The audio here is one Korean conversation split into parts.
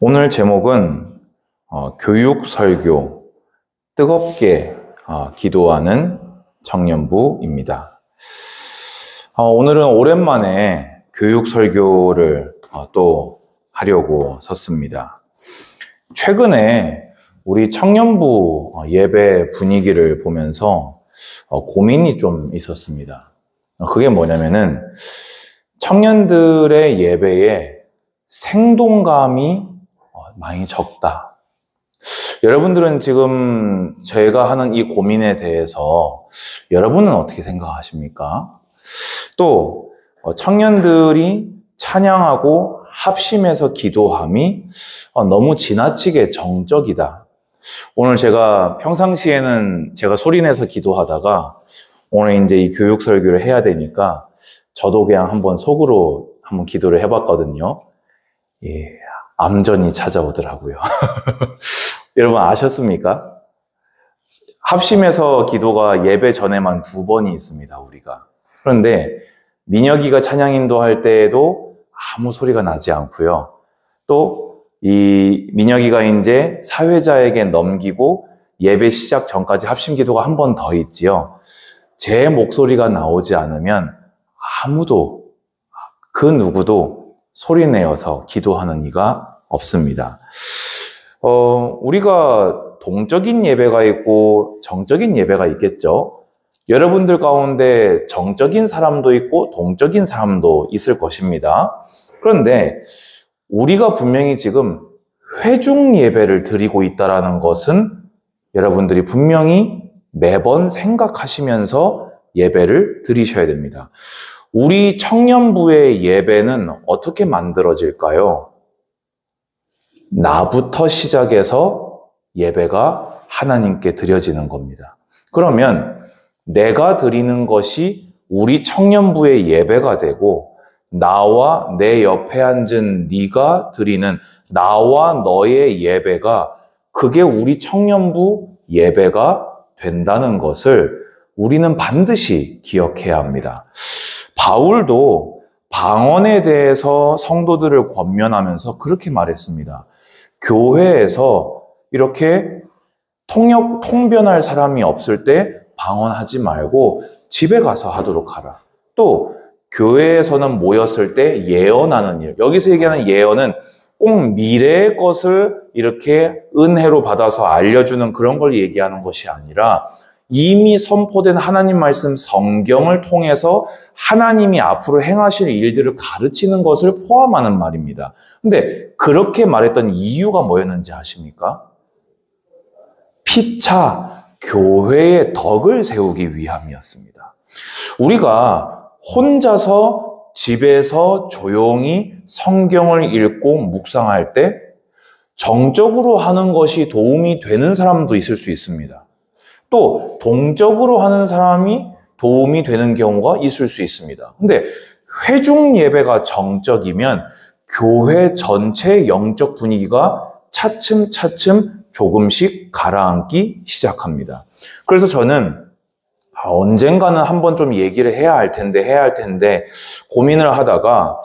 오늘 제목은 교육 설교, 뜨겁게 기도하는 청년부입니다. 오늘은 오랜만에 교육 설교를 또 하려고 섰습니다. 최근에 우리 청년부 예배 분위기를 보면서 고민이 좀 있었습니다. 그게 뭐냐면은 청년들의 예배에 생동감이 많이 적다. 여러분들은 지금 제가 하는 이 고민에 대해서 여러분은 어떻게 생각하십니까? 또 청년들이 찬양하고 합심해서 기도함이 너무 지나치게 정적이다. 오늘 제가 평상시에는 제가 소리내서 기도하다가 오늘 이제 이 교육 설교를 해야 되니까 저도 그냥 한번 속으로 한번 기도를 해봤거든요. 예, 암전이 찾아오더라고요. 여러분 아셨습니까? 합심해서 기도가 예배 전에만 2번이 있습니다, 우리가. 그런데 민혁이가 찬양 인도할 때에도 아무 소리가 나지 않고요. 또 이 민혁이가 이제 사회자에게 넘기고 예배 시작 전까지 합심 기도가 한 번 더 있지요. 제 목소리가 나오지 않으면 아무도, 그 누구도 소리내어서 기도하는 이가 없습니다. 우리가 동적인 예배가 있고 정적인 예배가 있겠죠. 여러분들 가운데 정적인 사람도 있고 동적인 사람도 있을 것입니다. 그런데 우리가 분명히 지금 회중 예배를 드리고 있다는 것은 여러분들이 분명히 매번 생각하시면서 예배를 드리셔야 됩니다. 우리 청년부의 예배는 어떻게 만들어질까요? 나부터 시작해서 예배가 하나님께 드려지는 겁니다. 그러면 내가 드리는 것이 우리 청년부의 예배가 되고 나와 내 옆에 앉은 네가 드리는 나와 너의 예배가 그게 우리 청년부 예배가 된다는 것을 우리는 반드시 기억해야 합니다. 바울도 방언에 대해서 성도들을 권면하면서 그렇게 말했습니다. 교회에서 이렇게 통변할 사람이 없을 때 방언하지 말고 집에 가서 하도록 하라. 또 교회에서는 모였을 때 예언하는 일. 여기서 얘기하는 예언은 꼭 미래의 것을 이렇게 은혜로 받아서 알려주는 그런 걸 얘기하는 것이 아니라 이미 선포된 하나님 말씀 성경을 통해서 하나님이 앞으로 행하실 일들을 가르치는 것을 포함하는 말입니다. 근데 그렇게 말했던 이유가 뭐였는지 아십니까? 피차 교회의 덕을 세우기 위함이었습니다. 우리가 혼자서 집에서 조용히 성경을 읽고 묵상할 때 정적으로 하는 것이 도움이 되는 사람도 있을 수 있습니다. 또 동적으로 하는 사람이 도움이 되는 경우가 있을 수 있습니다. 근데 회중 예배가 정적이면 교회 전체의 영적 분위기가 차츰차츰 조금씩 가라앉기 시작합니다. 그래서 저는 언젠가는 한번 좀 얘기를 해야 할 텐데 고민을 하다가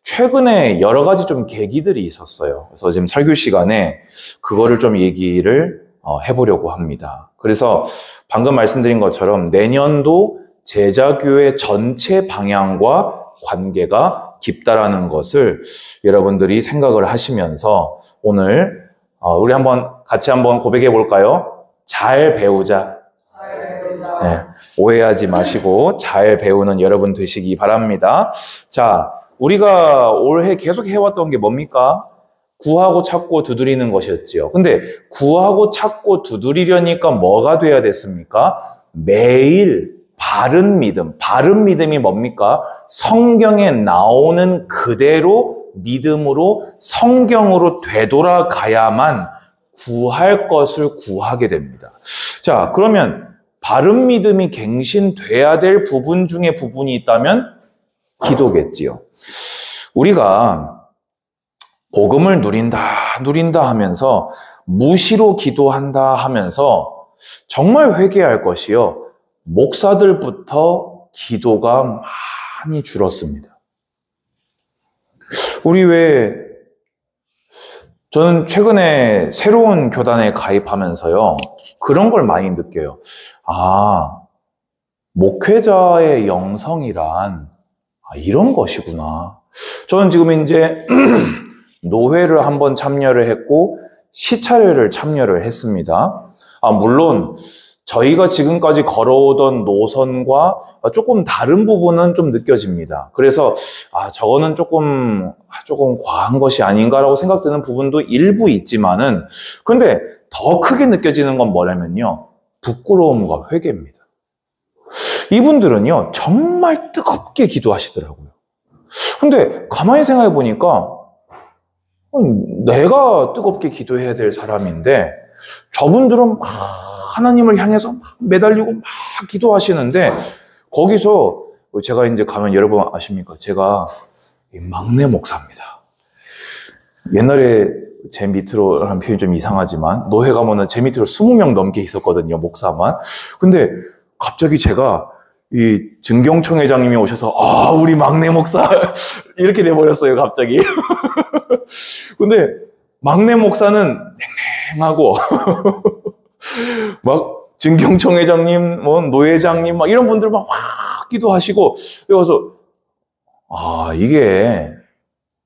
최근에 여러 가지 좀 계기들이 있었어요. 그래서 지금 설교 시간에 그거를 좀 얘기를 해보려고 합니다. 그래서 방금 말씀드린 것처럼 내년도 제자교회 전체 방향과 관계가 깊다라는 것을 여러분들이 생각을 하시면서 오늘 우리 같이 한번 고백해 볼까요? 잘 배우자. 네, 오해하지 마시고 잘 배우는 여러분 되시기 바랍니다. 자, 우리가 올해 계속 해왔던 게 뭡니까? 구하고 찾고 두드리는 것이었지요. 근데 구하고 찾고 두드리려니까 뭐가 돼야 됐습니까? 매일 바른 믿음. 바른 믿음이 뭡니까? 성경에 나오는 그대로 믿음으로 성경으로 되돌아가야만 구할 것을 구하게 됩니다. 자, 그러면 바른 믿음이 갱신돼야 될 부분 중에 부분이 있다면 기도겠지요. 우리가 복음을 누린다 하면서 무시로 기도한다 하면서 정말 회개할 것이요. 목사들부터 기도가 많이 줄었습니다. 우리 저는 최근에 새로운 교단에 가입하면서요, 그런 걸 많이 느껴요. 아, 목회자의 영성이란 이런 것이구나. 저는 지금 이제 노회를 한번 참여를 했고 시찰회를 참여를 했습니다. 물론 저희가 지금까지 걸어오던 노선과 조금 다른 부분은 좀 느껴집니다. 그래서 저거는 조금 과한 것이 아닌가라고 생각되는 부분도 일부 있지만은, 근데 더 크게 느껴지는 건 뭐냐면요, 부끄러움과 회개입니다. 이분들은요 정말 뜨겁게 기도하시더라고요. 근데 가만히 생각해 보니까 내가 뜨겁게 기도해야 될 사람인데 저분들은 막 하나님을 향해서 막 매달리고 막 기도하시는데, 거기서 제가 이제 가면 여러분 아십니까? 제가 막내 목사입니다. 옛날에 제 밑으로 하는 표현이 좀 이상하지만 노회 가면은 제 밑으로 20명 넘게 있었거든요, 목사만. 근데 갑자기 제가 이 증경총 회장님이 오셔서 우리 막내 목사 이렇게 돼버렸어요, 갑자기. 근데 막내 목사는 냉랭하고 막 증경총 회장님, 노 회장님 막 이런 분들 막 기도하시고, 그래서 이게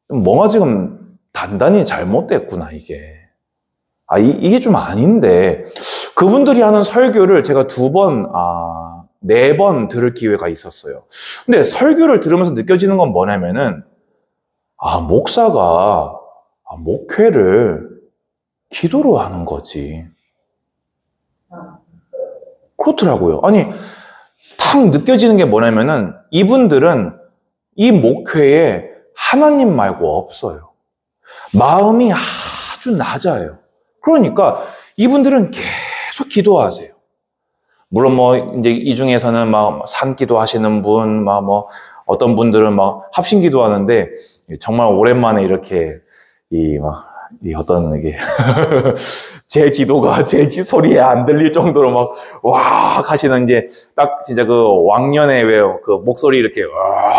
뭔가 지금 단단히 잘못됐구나, 이게. 이게 좀 아닌데, 그분들이 하는 설교를 제가 2번, 4번 들을 기회가 있었어요. 근데 설교를 들으면서 느껴지는 건 뭐냐면은, 목사가, 목회를 기도로 하는 거지. 그렇더라고요. 탁 느껴지는 게 뭐냐면은, 이분들은 이 목회에 하나님 말고 없어요. 마음이 아주 낮아요. 그러니까 이분들은 계속 기도하세요. 물론 이제 이 중에서는 산기도 하시는 분, 어떤 분들은 합심기도 하는데, 정말 오랜만에 이렇게, 어떤 이게, 제 기도가 제 소리에 안 들릴 정도로 하시는, 이제 딱 진짜 그 왕년에 그 목소리 이렇게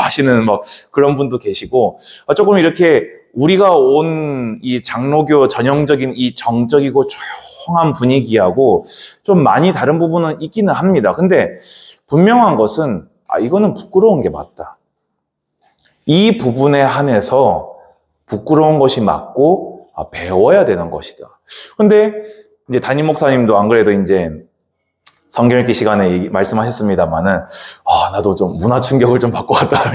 하시는 그런 분도 계시고, 조금 이렇게 우리가 온 이 장로교 전형적인 이 정적이고 조용한 분위기하고 좀 많이 다른 부분은 있기는 합니다. 근데 분명한 것은 이거는 부끄러운 게 맞다. 이 부분에 한해서 부끄러운 것이 맞고 배워야 되는 것이다. 근데 이제 담임 목사님도 안 그래도 이제 성경 읽기 시간에 말씀하셨습니다만은 나도 좀 문화 충격을 좀 받고 왔다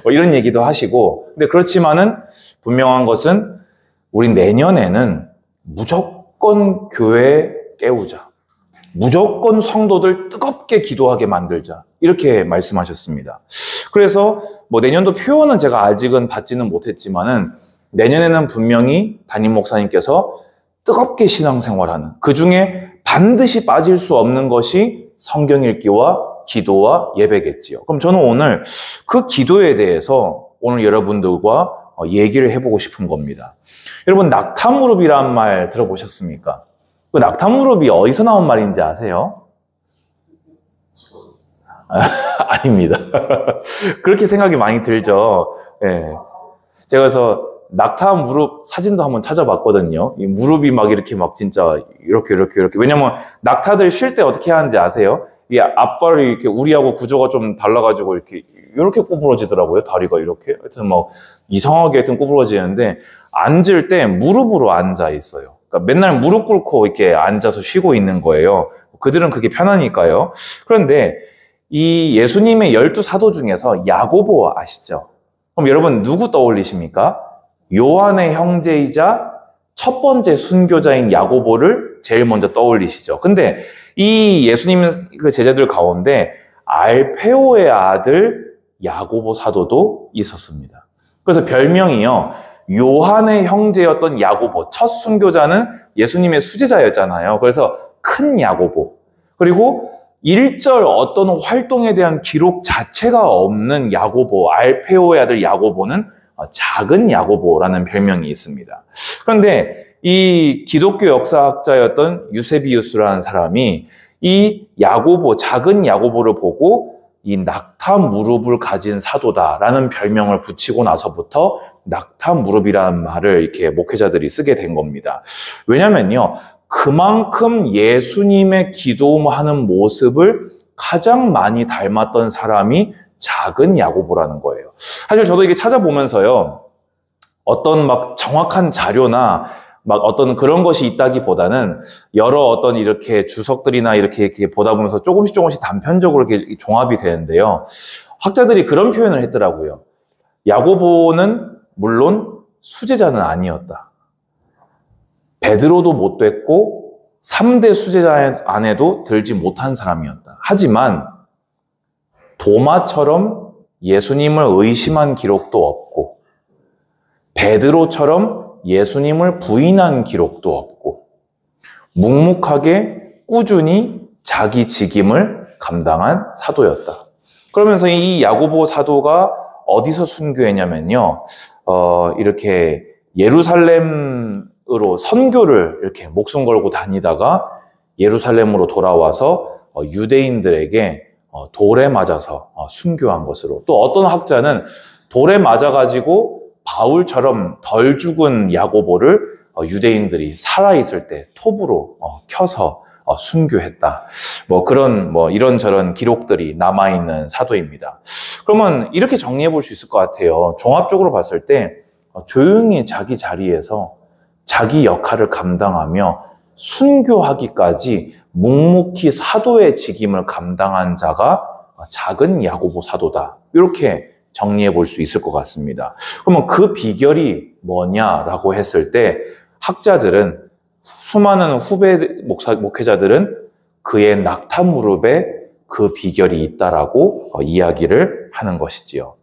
이런 얘기도 하시고, 근데 그렇지만은 분명한 것은 우리 내년에는 무조건 교회 깨우자, 무조건 성도들 뜨겁게 기도하게 만들자, 이렇게 말씀하셨습니다. 그래서 내년도 표현은 제가 아직은 받지는 못했지만은 내년에는 분명히 담임 목사님께서 뜨겁게 신앙생활하는, 그 중에 반드시 빠질 수 없는 것이 성경 읽기와 기도와 예배겠지요. 그럼 저는 오늘 그 기도에 대해서 오늘 여러분들과 얘기를 해보고 싶은 겁니다. 여러분, 낙타무릎이란 말 들어보셨습니까? 그 낙타무릎이 어디서 나온 말인지 아세요? 아닙니다. 그렇게 생각이 많이 들죠. 예. 제가 그래서 낙타 무릎 사진도 한번 찾아봤거든요. 이 무릎이 이렇게 진짜 이렇게. 왜냐면 낙타들 쉴 때 어떻게 하는지 아세요? 이 앞발이 이렇게 우리하고 구조가 좀 달라가지고 이렇게 구부러지더라고요. 다리가 이렇게. 하여튼 이상하게 하여튼 구부러지는데, 앉을 때 무릎으로 앉아 있어요. 그러니까 맨날 무릎 꿇고 이렇게 앉아서 쉬고 있는 거예요. 그들은 그게 편하니까요. 그런데 이 예수님의 12사도 중에서 야고보 아시죠? 그럼 여러분 누구 떠올리십니까? 요한의 형제이자 첫 번째 순교자인 야고보를 제일 먼저 떠올리시죠. 근데 이 예수님 그 제자들 가운데 알페오의 아들 야고보 사도도 있었습니다. 그래서 별명이요, 요한의 형제였던 야고보, 첫 순교자는 예수님의 수제자였잖아요. 그래서 큰 야고보, 그리고 일절 어떤 활동에 대한 기록 자체가 없는 야고보, 알페오의 아들 야고보는 작은 야고보라는 별명이 있습니다. 그런데 이 기독교 역사학자였던 유세비우스라는 사람이 이 야고보, 작은 야고보를 보고 이 낙타 무릎을 가진 사도다라는 별명을 붙이고 나서부터 낙타 무릎이라는 말을 이렇게 목회자들이 쓰게 된 겁니다. 왜냐면요, 그만큼 예수님의 기도하는 모습을 가장 많이 닮았던 사람이 작은 야고보라는 거예요. 사실 저도 이게 찾아보면서요, 어떤 막 정확한 자료나 막 어떤 그런 것이 있다기보다는 여러 어떤 이렇게 주석들이나 이렇게 보다 보면서 조금씩 단편적으로 이렇게 종합이 되는데요. 학자들이 그런 표현을 했더라고요. 야고보는 물론 수제자는 아니었다. 베드로도 못 됐고 3대 수제자 안에도 들지 못한 사람이었다. 하지만 도마처럼 예수님을 의심한 기록도 없고 베드로처럼 예수님을 부인한 기록도 없고 묵묵하게 꾸준히 자기 직임을 감당한 사도였다. 그러면서 이 야고보 사도가 어디서 순교했냐면요, 이렇게 예루살렘으로 선교를 이렇게 목숨 걸고 다니다가 예루살렘으로 돌아와서 유대인들에게 돌에 맞아서 순교한 것으로, 또 어떤 학자는 돌에 맞아가지고 바울처럼 덜 죽은 야고보를 유대인들이 살아있을 때 톱으로 켜서 순교했다. 그런 이런저런 기록들이 남아있는 사도입니다. 그러면 이렇게 정리해 볼 수 있을 것 같아요. 종합적으로 봤을 때 조용히 자기 자리에서 자기 역할을 감당하며 순교하기까지 묵묵히 사도의 직임을 감당한 자가 작은 야고보 사도다. 이렇게 정리해 볼 수 있을 것 같습니다. 그러면 그 비결이 뭐냐라고 했을 때 학자들은, 수많은 후배 목회자들은 그의 낙타 무릎에 그 비결이 있다라고 이야기를 하는 것이지요.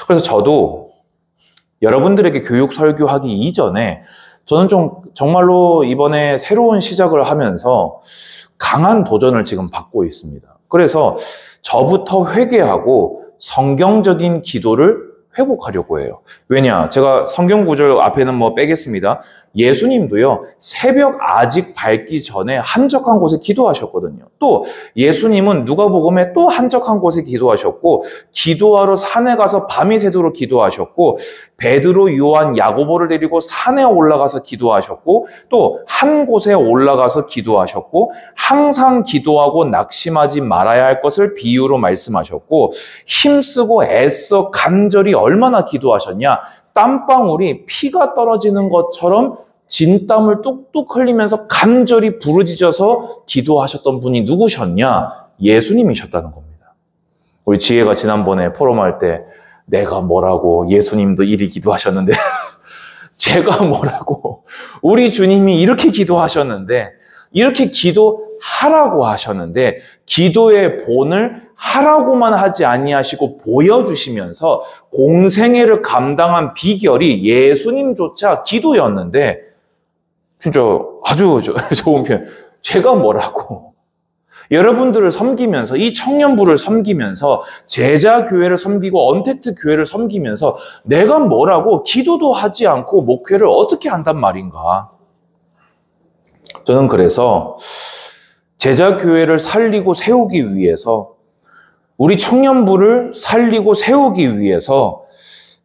그래서 저도 여러분들에게 교육 설교하기 이전에 저는 정말로 이번에 새로운 시작을 하면서 강한 도전을 지금 받고 있습니다. 그래서 저부터 회개하고 성경적인 기도를 회복하려고 해요. 왜냐? 제가 성경 구절 앞에는 빼겠습니다. 예수님도요, 새벽 아직 밝기 전에 한적한 곳에 기도하셨거든요. 또 예수님은 누가복음에 또 한적한 곳에 기도하셨고, 기도하러 산에 가서 밤이 새도록 기도하셨고, 베드로, 요한, 야고보를 데리고 산에 올라가서 기도하셨고, 또 한 곳에 올라가서 기도하셨고, 항상 기도하고 낙심하지 말아야 할 것을 비유로 말씀하셨고, 힘쓰고 애써 간절히 얼마나 기도하셨냐? 땀방울이 피가 떨어지는 것처럼 진땀을 뚝뚝 흘리면서 간절히 부르짖어서 기도하셨던 분이 누구셨냐? 예수님이셨다는 겁니다. 우리 지혜가 지난번에 포럼할 때 내가 뭐라고, 예수님도 이리 기도하셨는데 제가 뭐라고, 우리 주님이 이렇게 기도하셨는데, 이렇게 기도하라고 하셨는데 기도의 본을 하라고만 하지 아니하시고 보여주시면서 공생애를 감당한 비결이 예수님조차 기도였는데, 진짜 아주 좋은 표현. 제가 뭐라고, 여러분들을 섬기면서, 이 청년부를 섬기면서, 제자교회를 섬기고 언택트 교회를 섬기면서 내가 뭐라고 기도도 하지 않고 목회를 어떻게 한단 말인가. 저는 그래서 제자교회를 살리고 세우기 위해서, 우리 청년부를 살리고 세우기 위해서,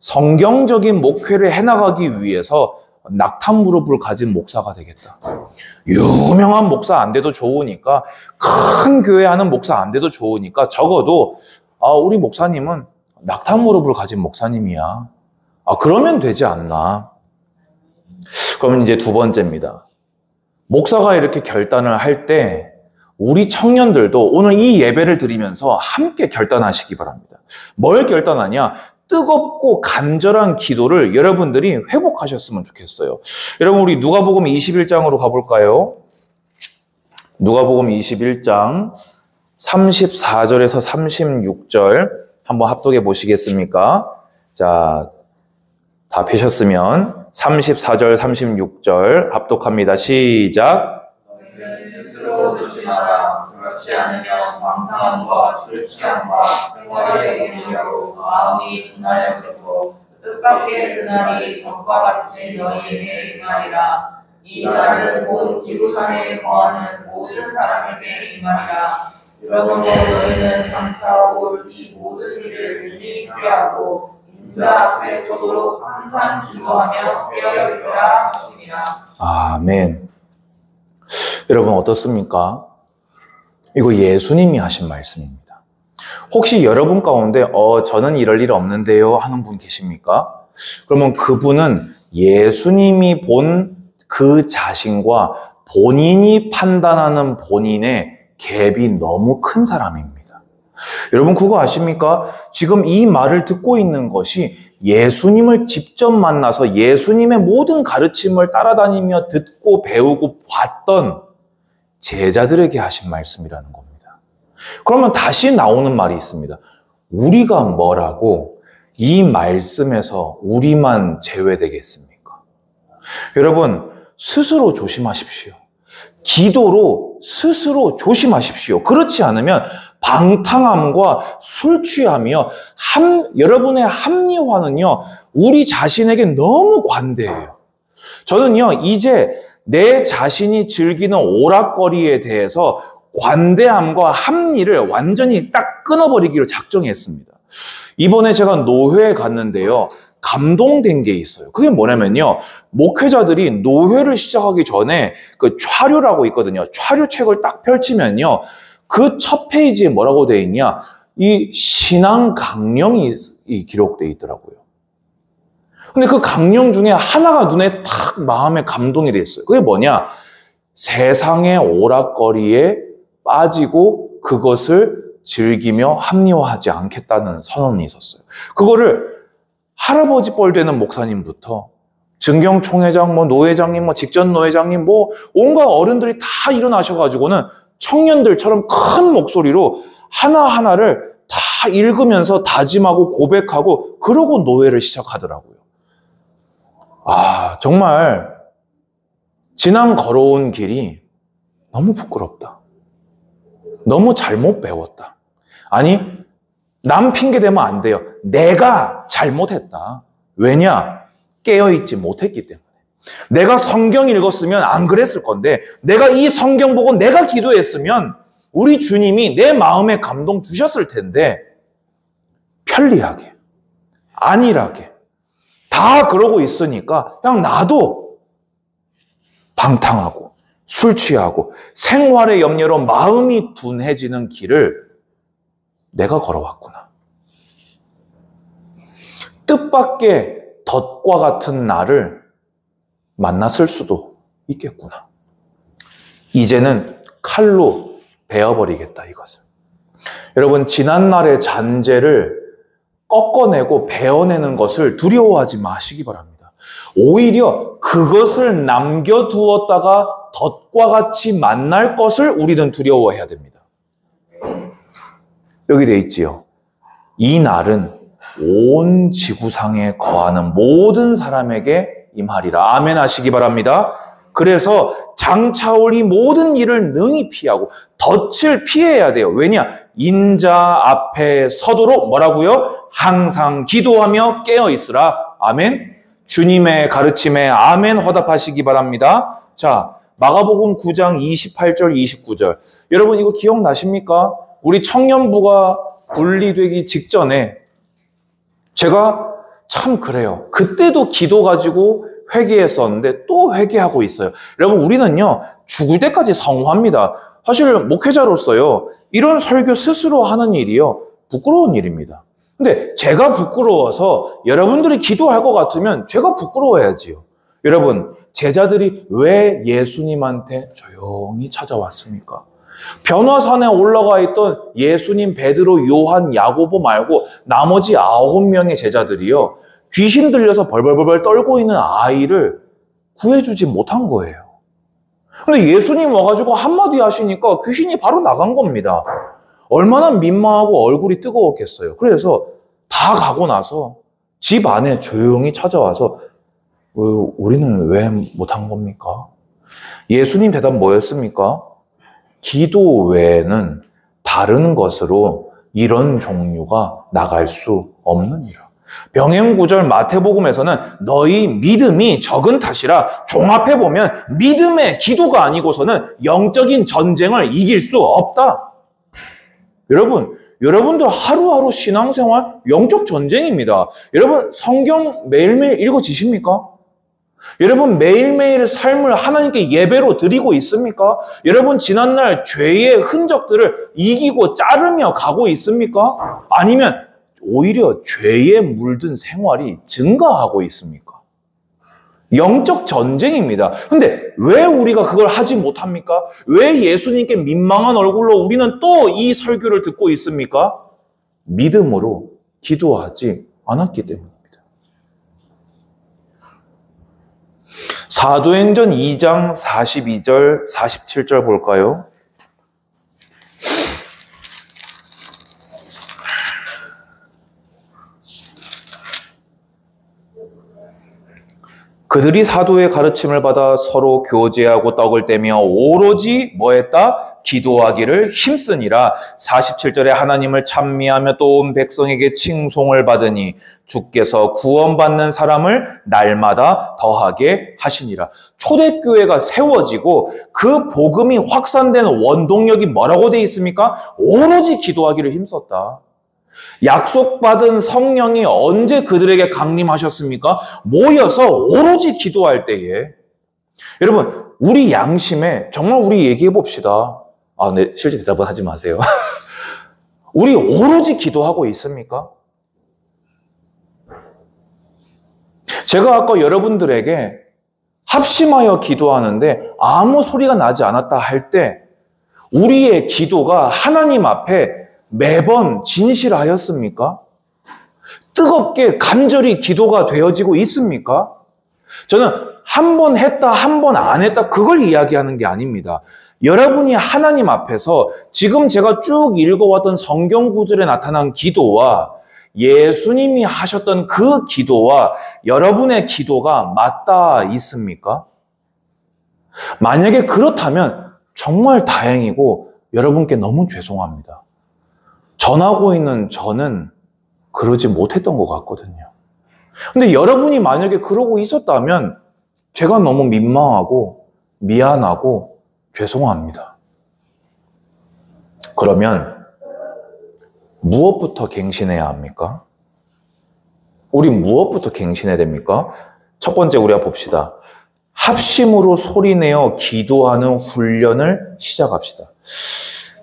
성경적인 목회를 해나가기 위해서 낙타 무릎을 가진 목사가 되겠다. 유명한 목사 안 돼도 좋으니까, 큰 교회 하는 목사 안 돼도 좋으니까 적어도 우리 목사님은 낙타 무릎을 가진 목사님이야. 그러면 되지 않나. 그러면 이제 두 번째입니다. 목사가 이렇게 결단을 할 때 우리 청년들도 오늘 이 예배를 드리면서 함께 결단하시기 바랍니다. 뭘 결단하냐? 뜨겁고 간절한 기도를 여러분들이 회복하셨으면 좋겠어요. 여러분, 우리 누가복음 21장으로 가볼까요? 누가복음 21장 34절에서 36절 한번 합독해 보시겠습니까? 자, 다 펴셨으면 34절, 36절 합독합니다. 시작. 너희는 스스로 조심하라. 그렇지 않으면 방탕함과 술 취함과 생활에 이르려고 마음이 분하여지고 뜻밖의 그날이 덕과 같이 너희에게 임하리라. 이 날은 곧 지구상에 거하는 모든 사람에게 임하리라. 그러므로 너희는 장차 올 이 모든 일을 미리 피하고 인자 앞에 서도록 항상 기도하며 깨어있으라 하시니라. 아멘. 여러분 어떻습니까? 이거 예수님이 하신 말씀입니다. 혹시 여러분 가운데 저는 이럴 일 없는데요 하는 분 계십니까? 그러면 그분은 예수님이 본 그 자신과 본인이 판단하는 본인의 갭이 너무 큰 사람입니다. 여러분 그거 아십니까? 지금 이 말을 듣고 있는 것이 예수님을 직접 만나서 예수님의 모든 가르침을 따라다니며 듣고 배우고 봤던 제자들에게 하신 말씀이라는 겁니다. 그러면 다시 나오는 말이 있습니다. 우리가 뭐라고 이 말씀에서 우리만 제외되겠습니까? 여러분 스스로 조심하십시오. 기도로 스스로 조심하십시오. 그렇지 않으면 방탕함과 술 취하며 여러분의 합리화는요, 우리 자신에게 너무 관대해요. 저는요, 이제 내 자신이 즐기는 오락거리에 대해서 관대함과 합리를 완전히 딱 끊어버리기로 작정했습니다. 이번에 제가 노회에 갔는데요, 감동된 게 있어요. 그게 뭐냐면요, 목회자들이 노회를 시작하기 전에 그 차류라고 있거든요. 차류책을 딱 펼치면요, 그 첫 페이지에 뭐라고 되어 있냐, 이 신앙 강령이 기록되어 있더라고요. 근데 그 강령 중에 하나가 눈에 탁 마음에 감동이 됐어요. 그게 뭐냐, 세상의 오락거리에 빠지고 그것을 즐기며 합리화하지 않겠다는 선언이 있었어요. 그거를 할아버지 뻘 되는 목사님부터 증경총회장, 노회장님, 직전 노회장님, 온갖 어른들이 다 일어나셔가지고는 청년들처럼 큰 목소리로 하나하나를 다 읽으면서 다짐하고 고백하고 그러고 노회를 시작하더라고요. 정말 지난 걸어온 길이 너무 부끄럽다. 너무 잘못 배웠다. 아니, 남 핑계 대면 안 돼요. 내가 잘못했다. 왜냐? 깨어있지 못했기 때문에. 내가 성경 읽었으면 안 그랬을 건데, 내가 이 성경 보고 내가 기도했으면 우리 주님이 내 마음에 감동 주셨을 텐데, 편리하게, 안일하게 다 그러고 있으니까 그냥 나도 방탕하고 술 취하고 생활의 염려로 마음이 둔해지는 길을 내가 걸어왔구나. 뜻밖의 덫과 같은 나를 만났을 수도 있겠구나. 이제는 칼로 베어버리겠다, 이것을. 여러분, 지난날의 잔재를 꺾어내고 베어내는 것을 두려워하지 마시기 바랍니다. 오히려 그것을 남겨두었다가 덫과 같이 만날 것을 우리는 두려워해야 됩니다. 여기 돼 있지요. 이 날은 온 지구상에 거하는 모든 사람에게 임하리라. 아멘 하시기 바랍니다. 그래서 장차올 이 모든 일을 능히 피하고 덫을 피해야 돼요. 왜냐? 인자 앞에 서도록 뭐라고요? 항상 기도하며 깨어있으라. 아멘. 주님의 가르침에 아멘 화답하시기 바랍니다. 자, 마가복음 9장 28절 29절. 여러분 이거 기억나십니까? 우리 청년부가 분리되기 직전에 제가 참 그래요. 그때도 기도 가지고 회개했었는데 또 회개하고 있어요. 여러분 우리는요 죽을 때까지 성화합니다. 사실 목회자로서요 이런 설교 스스로 하는 일이요 부끄러운 일입니다. 근데 제가 부끄러워서 여러분들이 기도할 것 같으면 제가 부끄러워야지요. 여러분 제자들이 왜 예수님한테 조용히 찾아왔습니까? 변화산에 올라가 있던 예수님, 베드로, 요한, 야고보 말고 나머지 9명의 제자들이요 귀신 들려서 벌벌벌 떨고 있는 아이를 구해주지 못한 거예요. 근데 예수님 와가지고 한마디 하시니까 귀신이 바로 나간 겁니다. 얼마나 민망하고 얼굴이 뜨거웠겠어요. 그래서 다 가고 나서 집 안에 조용히 찾아와서 우리는 왜 못한 겁니까? 예수님 대답 뭐였습니까? 기도 외에는 다른 것으로 이런 종류가 나갈 수 없느니라. 병행구절 마태복음에서는 너희 믿음이 적은 탓이라 종합해보면 믿음의 기도가 아니고서는 영적인 전쟁을 이길 수 없다. 여러분, 여러분들 하루하루 신앙생활 영적 전쟁입니다. 여러분 성경 매일매일 읽어지십니까? 여러분 매일매일 삶을 하나님께 예배로 드리고 있습니까? 여러분 지난날 죄의 흔적들을 이기고 자르며 가고 있습니까? 아니면 오히려 죄에 물든 생활이 증가하고 있습니까? 영적 전쟁입니다. 근데 왜 우리가 그걸 하지 못합니까? 왜 예수님께 민망한 얼굴로 우리는 또 이 설교를 듣고 있습니까? 믿음으로 기도하지 않았기 때문입니다. 사도행전 2장 42절, 47절 볼까요? 그들이 사도의 가르침을 받아 서로 교제하고 떡을 떼며 오로지 뭐했다? 기도하기를 힘쓰니라. 47절에 하나님을 찬미하며 또 온 백성에게 칭송을 받으니 주께서 구원받는 사람을 날마다 더하게 하시니라. 초대교회가 세워지고 그 복음이 확산되는 원동력이 뭐라고 되어 있습니까? 오로지 기도하기를 힘썼다. 약속받은 성령이 언제 그들에게 강림하셨습니까? 모여서 오로지 기도할 때에. 여러분, 우리 양심에 정말 우리 얘기해 봅시다. 네, 실제 대답은 하지 마세요. 우리 오로지 기도하고 있습니까? 제가 아까 여러분들에게 합심하여 기도하는데 아무 소리가 나지 않았다 할 때 우리의 기도가 하나님 앞에 매번 진실하였습니까? 뜨겁게 간절히 기도가 되어지고 있습니까? 저는 한 번 했다, 한 번 안 했다, 그걸 이야기하는 게 아닙니다. 여러분이 하나님 앞에서 지금 제가 쭉 읽어왔던 성경 구절에 나타난 기도와 예수님이 하셨던 그 기도와 여러분의 기도가 맞닿아 있습니까? 만약에 그렇다면 정말 다행이고 여러분께 너무 죄송합니다. 전하고 있는 저는 그러지 못했던 것 같거든요. 근데 여러분이 만약에 그러고 있었다면 제가 너무 민망하고 미안하고 죄송합니다. 그러면 무엇부터 갱신해야 합니까? 우리 무엇부터 갱신해야 됩니까? 첫 번째 우리가 봅시다. 합심으로 소리내어 기도하는 훈련을 시작합시다.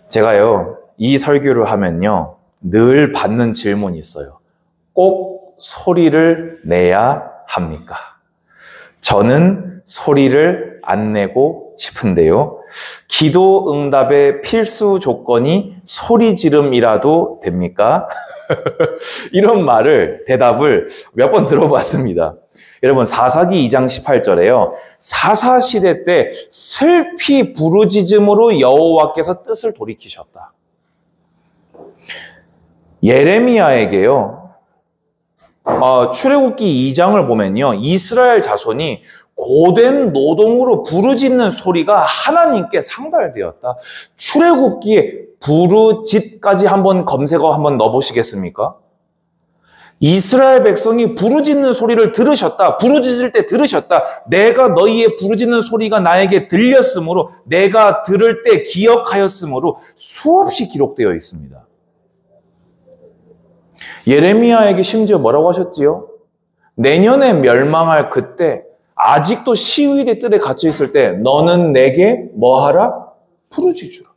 제가요, 이 설교를 하면요, 늘 받는 질문이 있어요. 꼭 소리를 내야 합니까? 저는 소리를 안 내고 싶은데요. 기도 응답의 필수 조건이 소리 지름이라도 됩니까? 이런 대답을 몇 번 들어봤습니다. 여러분, 사사기 2장 18절에요. 사사시대 때 슬피 부르짖음으로 여호와께서 뜻을 돌이키셨다. 예레미야에게요, 출애굽기 2장을 보면요, 이스라엘 자손이 고된 노동으로 부르짖는 소리가 하나님께 상달되었다. 출애굽기에 부르짖까지 한번 검색어 한번 넣어보시겠습니까? 이스라엘 백성이 부르짖는 소리를 들으셨다. 부르짖을 때 들으셨다. 내가 너희의 부르짖는 소리가 나에게 들렸으므로 내가 들을 때 기억하였으므로 수없이 기록되어 있습니다. 예레미야에게 심지어 뭐라고 하셨지요? 내년에 멸망할 그때 아직도 시위대 뜰에 갇혀 있을 때 너는 내게 뭐하라? 부르짖으라.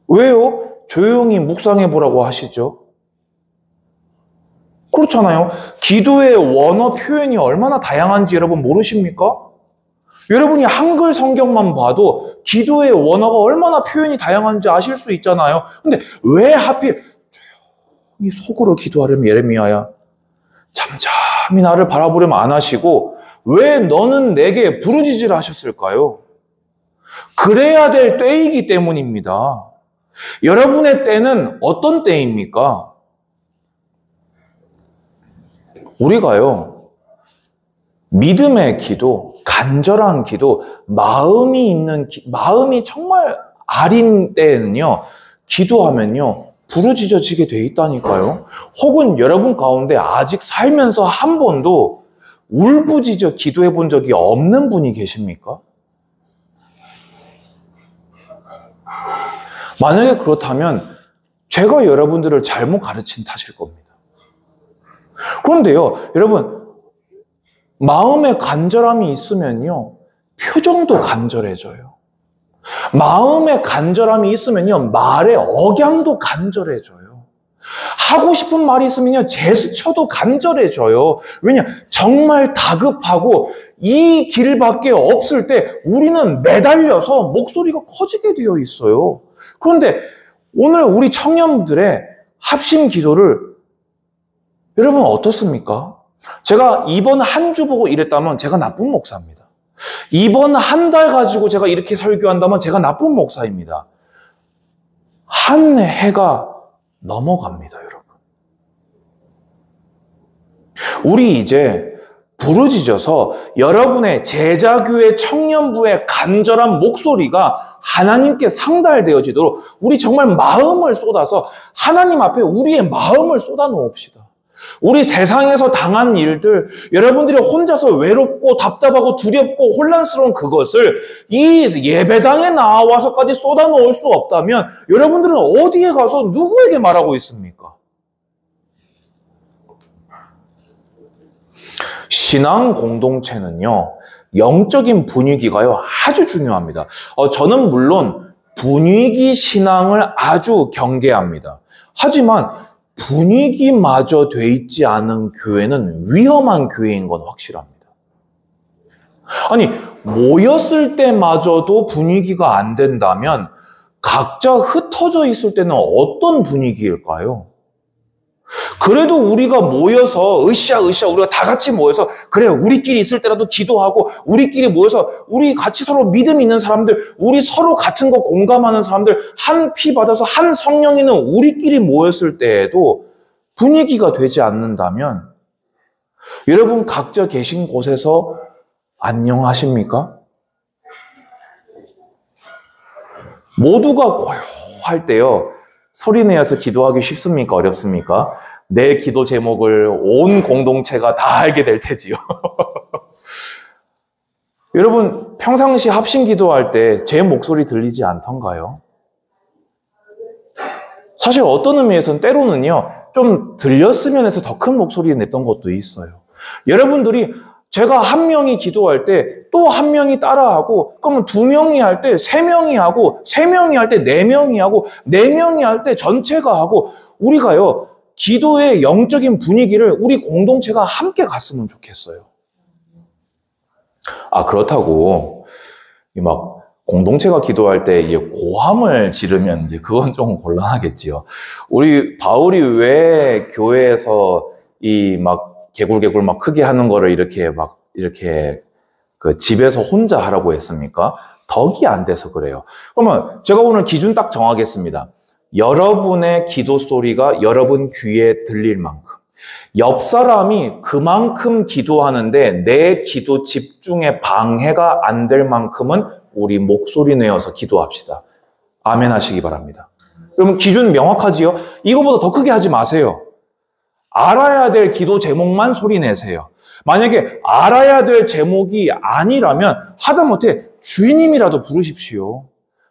왜요? 조용히 묵상해 보라고 하시죠. 그렇잖아요. 기도의 원어 표현이 얼마나 다양한지 여러분 모르십니까? 여러분이 한글 성경만 봐도 기도의 원어가 얼마나 표현이 다양한지 아실 수 있잖아요. 근데 왜 하필 조용히 속으로 기도하려면 예레미야야 잠잠히 나를 바라보려면 안 하시고 왜 너는 내게 부르짖으라 하셨을까요? 그래야 될 때이기 때문입니다. 여러분의 때는 어떤 때입니까? 우리가요, 믿음의 기도, 간절한 기도, 마음이 정말 아린 때에는요, 기도하면요, 부르짖어지게 돼 있다니까요. 혹은 여러분 가운데 아직 살면서 한 번도 울부짖어 기도해 본 적이 없는 분이 계십니까? 만약에 그렇다면 제가 여러분들을 잘못 가르친 탓일 겁니다. 그런데요, 여러분, 마음에 간절함이 있으면요, 표정도 간절해져요. 마음에 간절함이 있으면요, 말의 억양도 간절해져요. 하고 싶은 말이 있으면요, 제스처도 간절해져요. 왜냐? 정말 다급하고 이 길밖에 없을 때 우리는 매달려서 목소리가 커지게 되어 있어요. 그런데 오늘 우리 청년들의 합심 기도를 여러분 어떻습니까? 제가 이번 한 주 보고 이랬다면 제가 나쁜 목사입니다. 이번 한 달 가지고 제가 이렇게 설교한다면 제가 나쁜 목사입니다. 한 해가 넘어갑니다, 여러분. 우리 이제 부르짖어서 여러분의 제자교회 청년부의 간절한 목소리가 하나님께 상달되어지도록 우리 정말 마음을 쏟아서 하나님 앞에 우리의 마음을 쏟아놓읍시다. 우리 세상에서 당한 일들, 여러분들이 혼자서 외롭고 답답하고 두렵고 혼란스러운 그것을 이 예배당에 나와서까지 쏟아놓을 수 없다면 여러분들은 어디에 가서 누구에게 말하고 있습니까? 신앙 공동체는요, 영적인 분위기가요, 아주 중요합니다. 저는 물론 분위기 신앙을 아주 경계합니다. 하지만 분위기마저 돼 있지 않은 교회는 위험한 교회인 건 확실합니다. 아니, 모였을 때마저도 분위기가 안 된다면 각자 흩어져 있을 때는 어떤 분위기일까요? 그래도 우리가 모여서 으쌰으쌰 우리가 다 같이 모여서 그래 우리끼리 있을 때라도 기도하고 우리끼리 모여서 우리 같이 서로 믿음 있는 사람들, 우리 서로 같은 거 공감하는 사람들, 한 피 받아서 한 성령 있는 우리끼리 모였을 때에도 분위기가 되지 않는다면 여러분 각자 계신 곳에서 안녕하십니까? 모두가 고요할 때요, 소리내어서 기도하기 쉽습니까? 어렵습니까? 내 기도 제목을 온 공동체가 다 알게 될 테지요. 여러분, 평상시 합심 기도할 때 제 목소리 들리지 않던가요? 사실 어떤 의미에서는 때로는요, 좀 들렸으면 해서 더 큰 목소리 냈던 것도 있어요. 여러분들이 제가 한 명이 기도할 때 또 한 명이 따라하고, 그러면 2명이 할 때 3명이 하고, 3명이 할 때 4명이 하고, 4명이 할 때 전체가 하고, 우리가요, 기도의 영적인 분위기를 우리 공동체가 함께 갔으면 좋겠어요. 그렇다고 막 공동체가 기도할 때 이제 고함을 지르면 이제 그건 좀 곤란하겠지요. 우리 바울이 왜 교회에서 이 막 개굴개굴 막 크게 하는 거를 이렇게 그 집에서 혼자 하라고 했습니까? 덕이 안 돼서 그래요. 그러면 제가 오늘 기준 딱 정하겠습니다. 여러분의 기도 소리가 여러분 귀에 들릴 만큼, 옆 사람이 그만큼 기도하는데 내 기도 집중에 방해가 안 될 만큼은 우리 목소리 내어서 기도합시다. 아멘 하시기 바랍니다. 여러분 기준 명확하지요? 이거보다 더 크게 하지 마세요. 알아야 될 기도 제목만 소리 내세요. 만약에 알아야 될 제목이 아니라면 하다못해 주님이라도 부르십시오.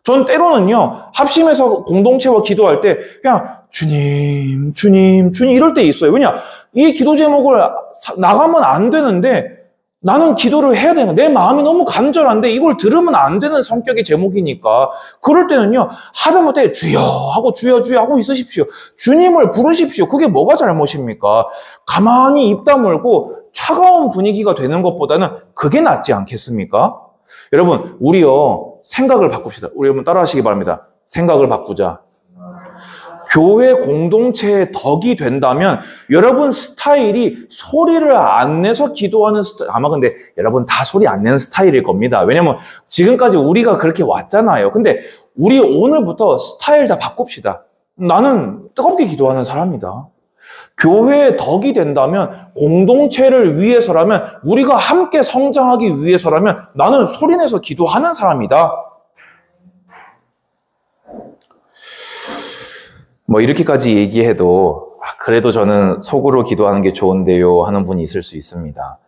전 때로는요, 합심해서 공동체와 기도할 때 그냥 주님 이럴 때 있어요. 왜냐? 이 기도 제목을 나가면 안 되는데 나는 기도를 해야 되는, 내 마음이 너무 간절한데 이걸 들으면 안 되는 성격의 제목이니까 그럴 때는요, 하다못해 주여 하고 주여 하고 있으십시오. 주님을 부르십시오. 그게 뭐가 잘못입니까? 가만히 입 다물고 차가운 분위기가 되는 것보다는 그게 낫지 않겠습니까? 여러분, 우리요, 생각을 바꿉시다. 우리 여러분 따라하시기 바랍니다. 생각을 바꾸자. 교회 공동체의 덕이 된다면 여러분 스타일이 소리를 안 내서 기도하는 스타일, 아마 근데 여러분 다 소리 안 내는 스타일일 겁니다. 왜냐면 지금까지 우리가 그렇게 왔잖아요. 근데 우리 오늘부터 스타일 다 바꿉시다. 나는 뜨겁게 기도하는 사람이다. 교회의 덕이 된다면, 공동체를 위해서라면, 우리가 함께 성장하기 위해서라면 나는 소리내서 기도하는 사람이다. 뭐 이렇게까지 얘기해도 그래도 저는 속으로 기도하는 게 좋은데요 하는 분이 있을 수 있습니다.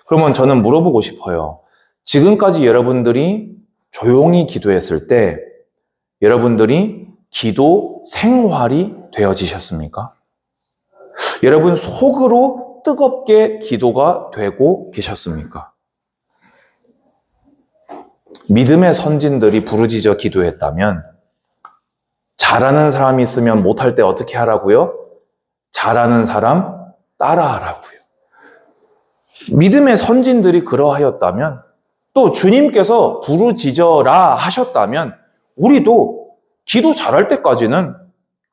그러면 저는 물어보고 싶어요. 지금까지 여러분들이 조용히 기도했을 때 여러분들이 기도 생활이 되어지셨습니까? 여러분 속으로 뜨겁게 기도가 되고 계셨습니까? 믿음의 선진들이 부르짖어 기도했다면 잘하는 사람이 있으면 못할 때 어떻게 하라고요? 잘하는 사람 따라하라고요. 믿음의 선진들이 그러하였다면 또 주님께서 부르짖어라 하셨다면 우리도 기도 잘할 때까지는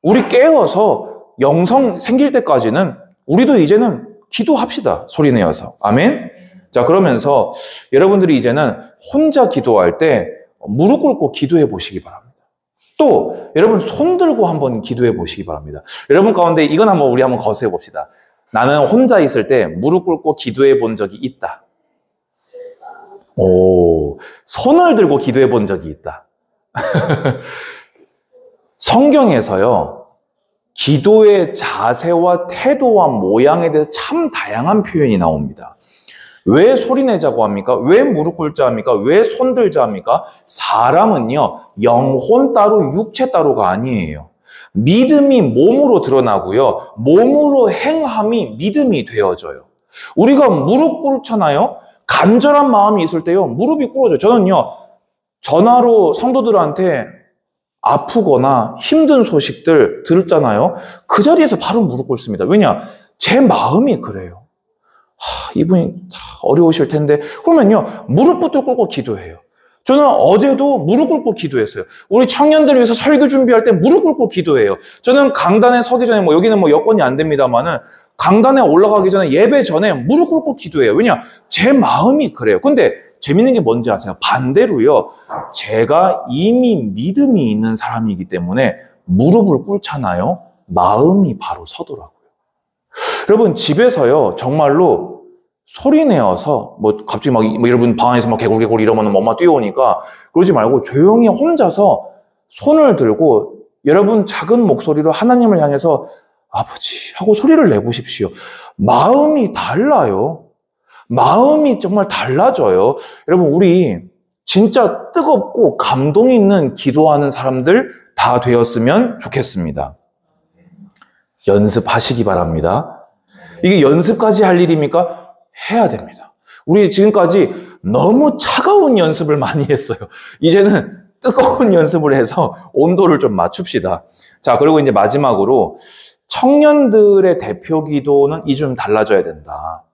우리 깨어서 영성 생길 때까지는 우리도 이제는 기도합시다. 소리내어서. 아멘? 자, 그러면서 여러분들이 이제는 혼자 기도할 때 무릎 꿇고 기도해 보시기 바랍니다. 또 여러분 손 들고 한번 기도해 보시기 바랍니다. 여러분 가운데 이건 우리 한번 거스해 봅시다. 나는 혼자 있을 때 무릎 꿇고 기도해 본 적이 있다. 오, 손을 들고 기도해 본 적이 있다. 성경에서요, 기도의 자세와 태도와 모양에 대해서 참 다양한 표현이 나옵니다. 왜 소리내자고 합니까? 왜 무릎 꿇자 합니까? 왜 손 들자 합니까? 사람은요, 영혼 따로 육체 따로가 아니에요. 믿음이 몸으로 드러나고요, 몸으로 행함이 믿음이 되어져요. 우리가 무릎 꿇잖아요. 간절한 마음이 있을 때요, 무릎이 꿇어져요. 저는요, 전화로 성도들한테 아프거나 힘든 소식들 들었잖아요. 그 자리에서 바로 무릎 꿇습니다. 왜냐? 제 마음이 그래요. 이분이 어려우실 텐데. 그러면요, 무릎부터 꿇고 기도해요. 저는 어제도 무릎 꿇고 기도했어요. 우리 청년들 위해서 설교 준비할 때 무릎 꿇고 기도해요. 저는 강단에 서기 전에, 여기는 여건이 안 됩니다만은, 강단에 올라가기 전에, 예배 전에 무릎 꿇고 기도해요. 왜냐? 제 마음이 그래요. 근데 재밌는 게 뭔지 아세요? 반대로요, 제가 이미 믿음이 있는 사람이기 때문에 무릎을 꿇잖아요. 마음이 바로 서더라고요. 여러분, 집에서요, 정말로 소리내어서, 갑자기 여러분 방 안에서 개굴개굴 이러면 엄마 뛰어오니까 그러지 말고 조용히 혼자서 손을 들고 여러분 작은 목소리로 하나님을 향해서 아버지 하고 소리를 내보십시오. 마음이 달라요. 마음이 정말 달라져요. 여러분, 우리 진짜 뜨겁고 감동 있는 기도하는 사람들 다 되었으면 좋겠습니다. 연습하시기 바랍니다. 이게 연습까지 할 일입니까? 해야 됩니다. 우리 지금까지 너무 차가운 연습을 많이 했어요. 이제는 뜨거운 연습을 해서 온도를 좀 맞춥시다. 자, 그리고 이제 마지막으로 청년들의 대표 기도는 이제 좀 달라져야 된다.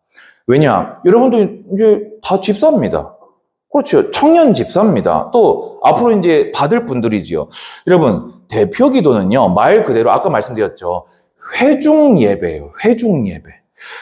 왜냐? 여러분도 이제 다 집사입니다. 그렇죠. 청년 집사입니다. 또 앞으로 이제 받을 분들이지요. 여러분, 대표 기도는요, 말 그대로 아까 말씀드렸죠. 회중 예배예요. 회중 예배.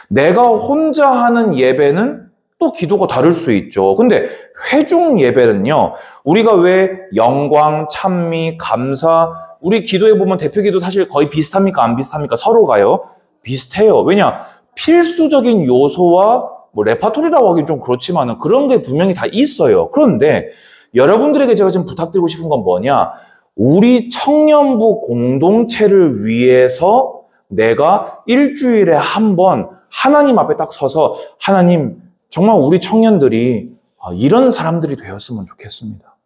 내가 혼자 하는 예배는 또 기도가 다를 수 있죠. 근데 회중 예배는요, 우리가 왜 영광, 찬미, 감사, 우리 기도해 보면 대표 기도 사실 거의 비슷합니까? 안 비슷합니까? 서로가요? 비슷해요. 왜냐? 필수적인 요소와 레파토리라고 하긴 좀 그렇지만은 그런 게 분명히 다 있어요. 그런데 여러분들에게 제가 지금 부탁드리고 싶은 건 뭐냐? 우리 청년부 공동체를 위해서 내가 일주일에 한 번 하나님 앞에 딱 서서 하나님, 정말 우리 청년들이 이런 사람들이 되었으면 좋겠습니다.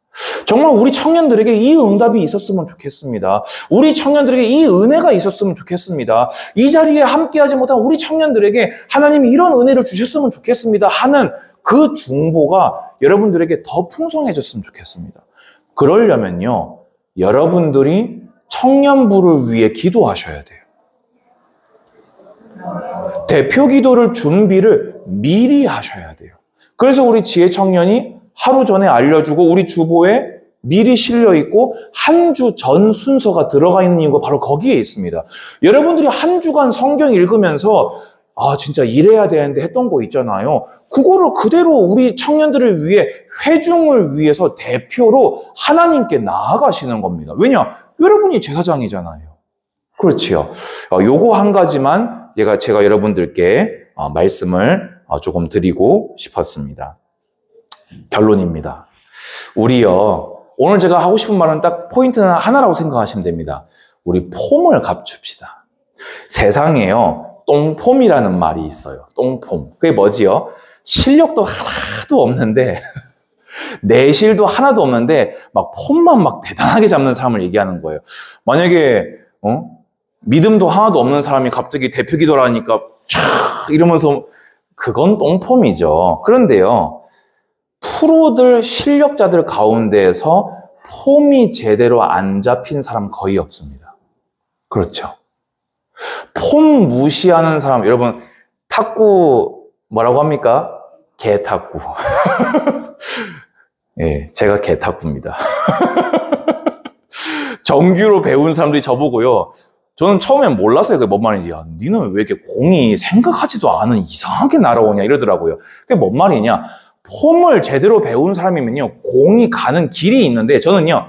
정말 우리 청년들에게 이 응답이 있었으면 좋겠습니다. 우리 청년들에게 이 은혜가 있었으면 좋겠습니다. 이 자리에 함께하지 못한 우리 청년들에게 하나님이 이런 은혜를 주셨으면 좋겠습니다 하는 그 중보가 여러분들에게 더 풍성해졌으면 좋겠습니다. 그러려면요, 여러분들이 청년부를 위해 기도하셔야 돼요. 대표 기도를 준비를 미리 하셔야 돼요. 그래서 우리 지혜 청년이 하루 전에 알려주고 우리 주보에 미리 실려 있고 한 주 전 순서가 들어가 있는 이유가 바로 거기에 있습니다. 여러분들이 한 주간 성경 읽으면서 진짜 이래야 되는데 했던 거 있잖아요. 그거를 그대로 우리 청년들을 위해, 회중을 위해서 대표로 하나님께 나아가시는 겁니다. 왜냐? 여러분이 제사장이잖아요. 그렇지요. 요거 한 가지만 제가 여러분들께 말씀을 조금 드리고 싶었습니다. 결론입니다. 우리요, 오늘 제가 하고 싶은 말은 딱 포인트는 하나라고 생각하시면 됩니다. 우리 폼을 갖춥시다. 세상에요, 똥폼이라는 말이 있어요. 똥폼. 그게 뭐지요? 실력도 하나도 없는데 내실도 하나도 없는데 막 폼만 막 대단하게 잡는 사람을 얘기하는 거예요. 만약에 믿음도 하나도 없는 사람이 갑자기 대표 기도를 하니까 촥 이러면서 그건 똥폼이죠. 그런데요, 프로들 실력자들 가운데에서 폼이 제대로 안 잡힌 사람 거의 없습니다. 그렇죠. 폼 무시하는 사람, 여러분 탁구 뭐라고 합니까? 개탁구. 예, 제가 개탁구입니다. 정규로 배운 사람들이 저보고요. 저는 처음엔 몰랐어요. 그게 뭔 말인지. 야, 니는 왜 이렇게 공이 생각하지도 않은 이상하게 날아오냐 이러더라고요. 그게 뭔 말이냐. 폼을 제대로 배운 사람이면요, 공이 가는 길이 있는데 저는요,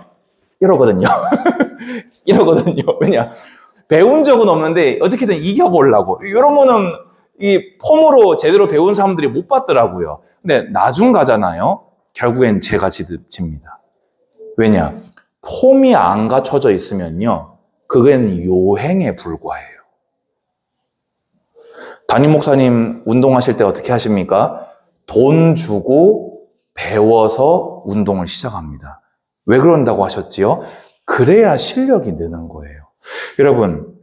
이러거든요. 이러거든요. 왜냐? 배운 적은 없는데 어떻게든 이겨보려고. 이러면은 이 폼으로 제대로 배운 사람들이 못 봤더라고요. 근데 나중 가잖아요. 결국엔 제가 집니다. 왜냐? 폼이 안 갖춰져 있으면요, 그건 요행에 불과해요. 담임 목사님 운동하실 때 어떻게 하십니까? 돈 주고 배워서 운동을 시작합니다. 왜 그런다고 하셨지요? 그래야 실력이 느는 거예요. 여러분,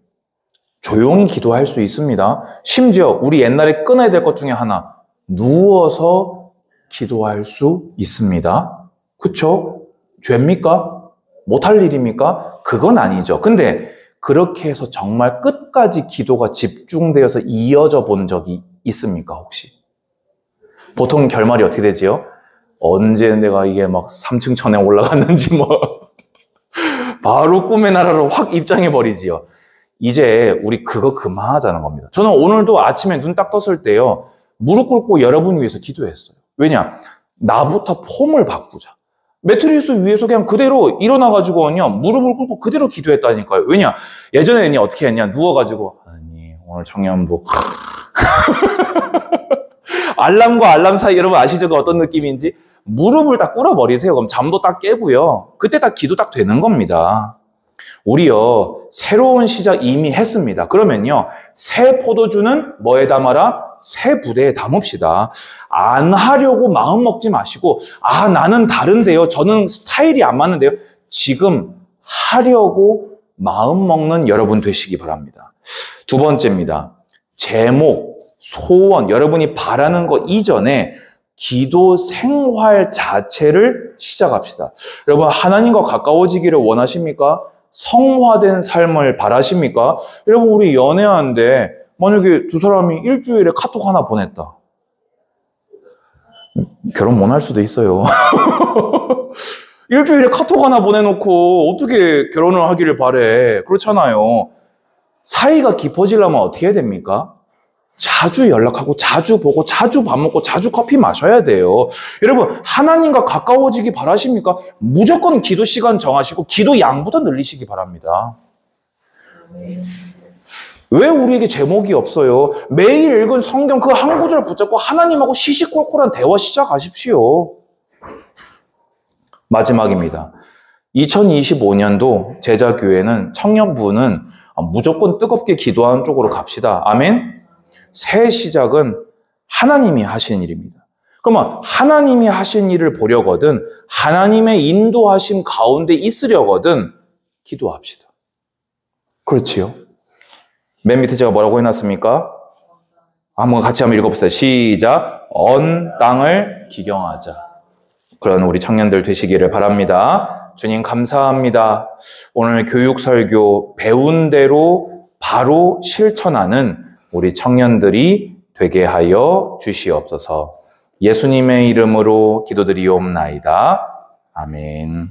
조용히 기도할 수 있습니다. 심지어 우리 옛날에 끊어야 될 것 중에 하나, 누워서 기도할 수 있습니다. 그쵸? 죄입니까? 못할 일입니까? 그건 아니죠. 근데 그렇게 해서 정말 끝까지 기도가 집중되어서 이어져 본 적이 있습니까, 혹시? 보통 결말이 어떻게 되지요? 언제 내가 이게 막 3층 천에 올라갔는지 바로 꿈의 나라로 확 입장해 버리지요. 이제 우리 그거 그만하자는 겁니다. 저는 오늘도 아침에 눈 딱 떴을 때요, 무릎 꿇고 여러분 위해서 기도했어요. 왜냐? 나부터 폼을 바꾸자. 매트리스 위에서 그냥 그대로 일어나가지고요, 무릎을 꿇고 그대로 기도했다니까요. 왜냐? 예전에는 어떻게 했냐? 누워가지고, 아니, 오늘 청년부. 알람과 알람 사이, 여러분 아시죠? 그 어떤 느낌인지? 무릎을 딱 꿇어버리세요. 그럼 잠도 딱 깨고요. 그때 딱 기도 딱 되는 겁니다. 우리요, 새로운 시작 이미 했습니다. 그러면요, 새 포도주는 뭐에 담아라? 새 부대에 담읍시다. 안 하려고 마음 먹지 마시고, 아, 나는 다른데요. 저는 스타일이 안 맞는데요. 지금 하려고 마음 먹는 여러분 되시기 바랍니다. 두 번째입니다. 제목, 소원, 여러분이 바라는 것 이전에 기도 생활 자체를 시작합시다. 여러분, 하나님과 가까워지기를 원하십니까? 성화된 삶을 바라십니까? 여러분, 우리 연애하는데 만약에 두 사람이 일주일에 카톡 하나 보냈다. 결혼 못 할 수도 있어요. 일주일에 카톡 하나 보내놓고 어떻게 결혼을 하기를 바래. 그렇잖아요. 사이가 깊어지려면 어떻게 해야 됩니까? 자주 연락하고 자주 보고 자주 밥 먹고 자주 커피 마셔야 돼요. 여러분, 하나님과 가까워지기 바라십니까? 무조건 기도 시간 정하시고 기도 양부터 늘리시기 바랍니다. 왜 우리에게 제목이 없어요? 매일 읽은 성경 그 한 구절 붙잡고 하나님하고 시시콜콜한 대화 시작하십시오. 마지막입니다. 2025년도 제자교회는 청년부는 무조건 뜨겁게 기도하는 쪽으로 갑시다. 아멘? 새 시작은 하나님이 하신 일입니다. 그러면 하나님이 하신 일을 보려거든, 하나님의 인도하심 가운데 있으려거든 기도합시다. 그렇지요? 맨 밑에 제가 뭐라고 해놨습니까? 한번 같이 한번 읽어봅시다. 시작. 언 땅을 기경하자. 그런 우리 청년들 되시기를 바랍니다. 주님 감사합니다. 오늘 교육 설교 배운 대로 바로 실천하는 우리 청년들이 되게 하여 주시옵소서. 예수님의 이름으로 기도드리옵나이다. 아멘.